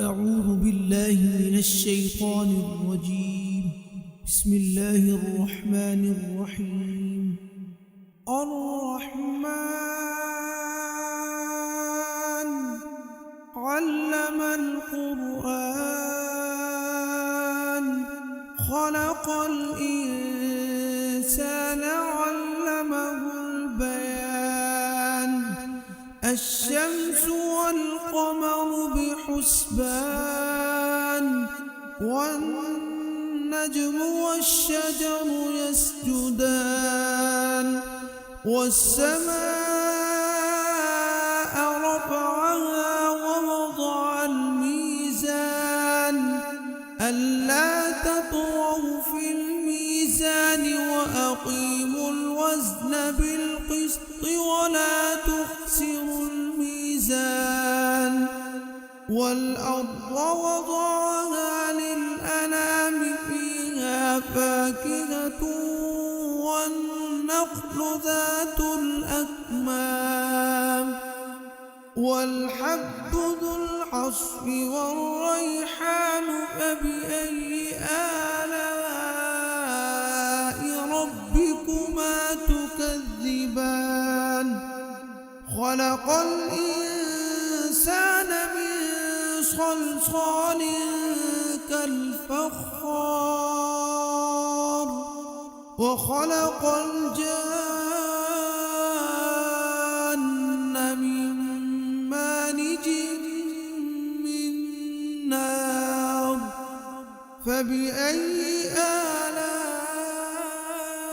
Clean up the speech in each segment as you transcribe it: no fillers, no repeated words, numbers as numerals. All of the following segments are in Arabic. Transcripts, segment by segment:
أعوذ بالله من الشيطان الرجيم. بسم الله الرحمن الرحيم. الرحمن علم القرآن خلق الإنسان علمه البيان الشمس والقمر بحسبان والنجم والشجر يسجدان والسماء رفعها ووضع الميزان ألا تطغوا في الميزان وأقيموا الوزن بالقسط ولا تخسروا الميزان والأرض وضعها للأنام فيها فاكهة والنخل ذات الأكمام والحب ذو العصف والريحان فبأي آلاء ربكما تكذبان خلق الإنسان من صلصال كالفخار وخلق الجان من مارج من نار فبأي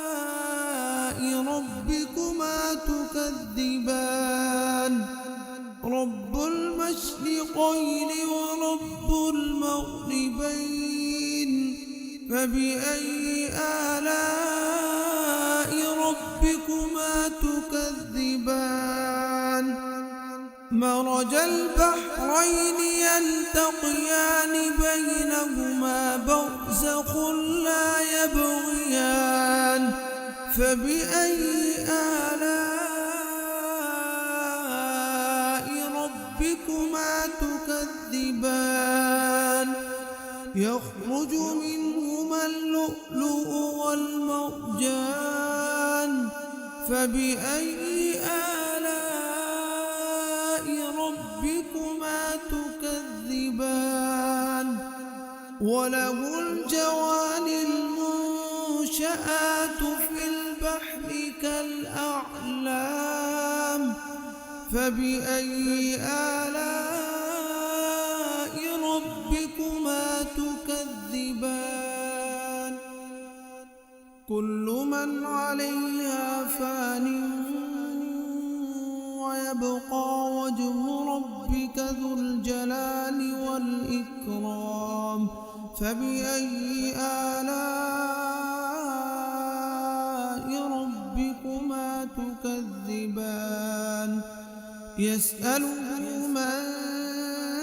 آلاء ربكما تكذبان رب المشرقين ورب المغربين فبأي آلاء ربكما تكذبان مرج البحرين يلتقيان بينهما برزخ لا يبغيان فبأي آلاء ربكما تكذبان يخرج منهما اللؤلؤ والمرجان فبأي آلاء ربكما تكذبان وله الجوار المنشآت في البحر كالأعلام فبأي آلاء ربكما تكذبان كل من عليها فان ويبقى وجه ربك ذو الجلال والإكرام فبأي آلاء ربكما تكذبان يسأله من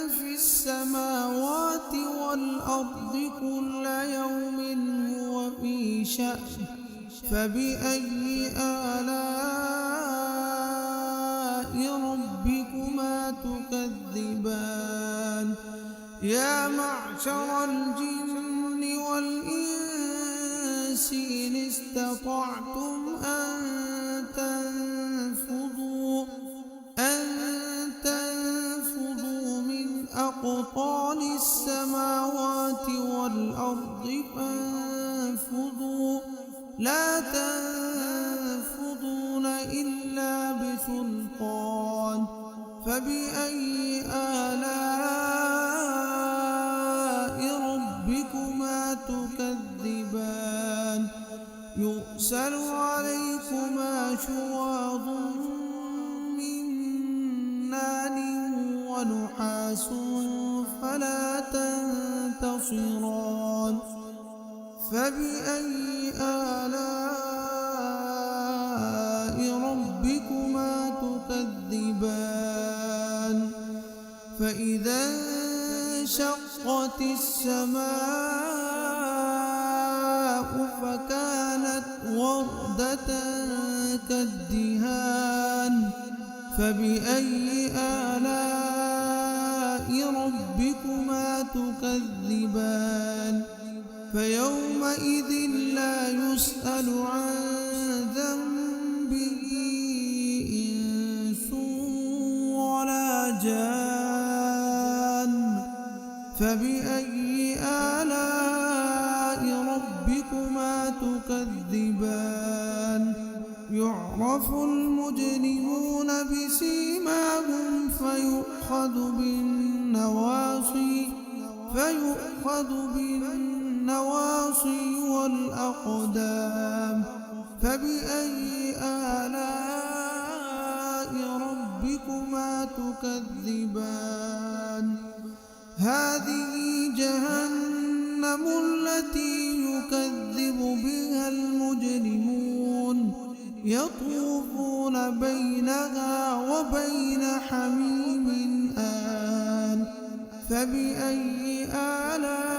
في السماوات والأرض كل يوم هو في شأن فبأي آلاء ربكما تكذبان يا معشر الجن والإنس إن استطعتم أن تنفذوا من أقطار السماوات والأرض فانفذوا لا تنفذون إلا بسلطان فبأي آلاء ربكما تكذبان يرسل عليكما شواظ من نار ونحاس فلا تنتصران فبأي آلاء ربكما تكذبان فإذا انشقت السماء فكانت وردة كالدهان فبأي آلاء ربكما ربكما تكذبان فيومئذ لا يسأل عن ذنبه إنس ولا جان فبأي آلاء ربكما تكذبان يعرف المجرمون بسيماهم فيؤخذ بالنواصي والأقدام فبأي آلاء ربكما تكذبان هذه جهنم التي يكذب بها المجرمون يطوفون بينها وبين حميم آن فبأي آلاء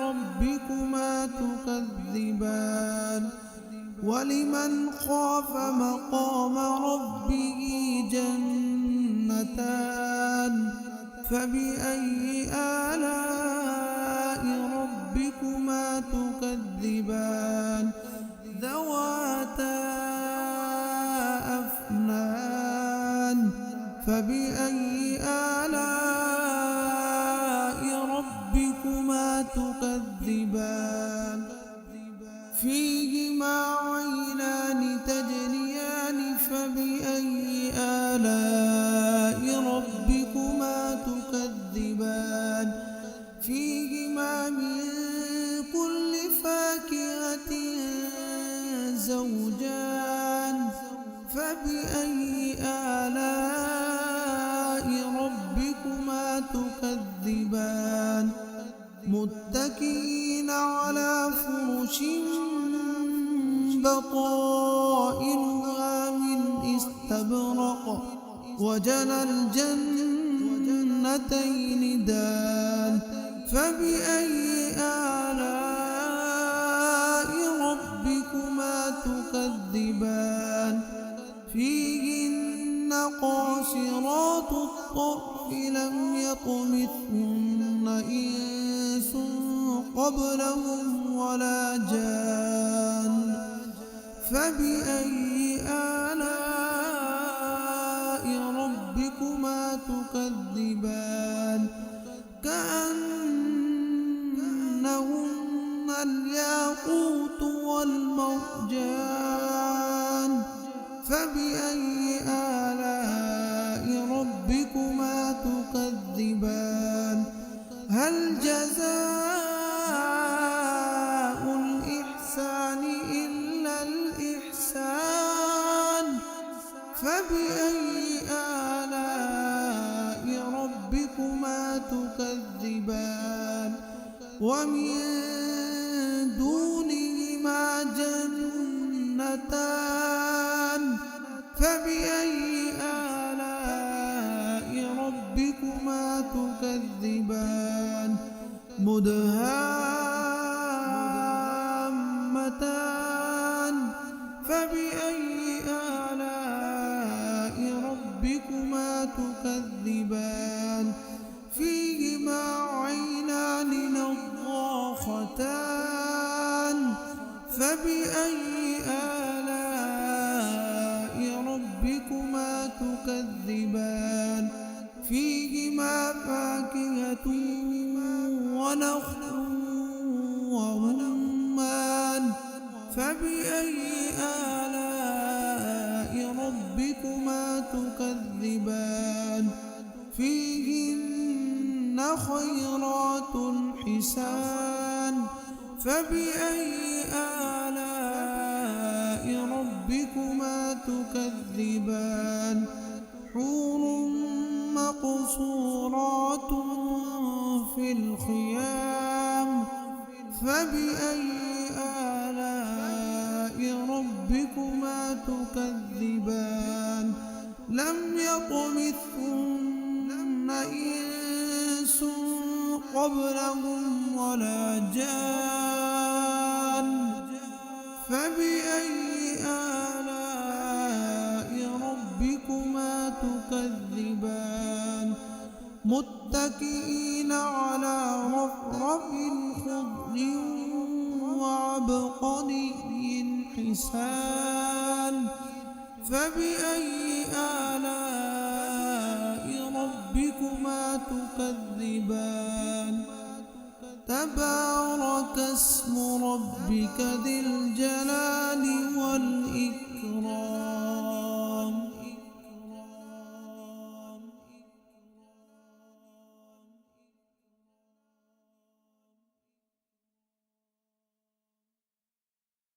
ربكما تكذبان ولمن خاف مقام ربه جنتان فبأي آلاء ربكما تكذبان ذواتا أفنان فبأي آلاء ربكما تكذبان فيهما عينان تجريان فبأي آلاء ربكما تكذبان فيهما من كل فاكهة زوجان فبأي آلاء ربكما تكذبان متكئين على فرش بطائنها من استبرق وجنى الجنتين دان فبأي آلاء ربكما تكذبان فيهن قاصرات الطرف لم يطمثهن إنس قبلهم ولا جان فبأي آلاء ربكما تكذبان كأنهن الياقوت والمرجان فبأي آلاء ربكما تكذبان هل جزاء الإحسان إلا الإحسان فبأي آلاء ربكما تكذبان ومن دونهما جنتان فبأي آلاء ربكما تكذبان مدهامتان فبأي آلاء ربكما تكذبان فيهما عينان نضاختان فبأي آلاء ربكما تكذبان فيهما فاكهة ونخل ورمان فبأي آلاء ربكما تكذبان فيهن خيرات حسان فبأي آلاء ربكما تكذبان حور مقصورات في الخيام فبأي آلاء ربكما تكذبان لم يطمثهن إنس قبلهم ولا جان فبأي آلاء ربكما تكذبان متكئين على رفرف خضر وعبقري حسان فبأي آلاء ربكما تكذبان تبارك اسم ربك ذي الجلال والإكرام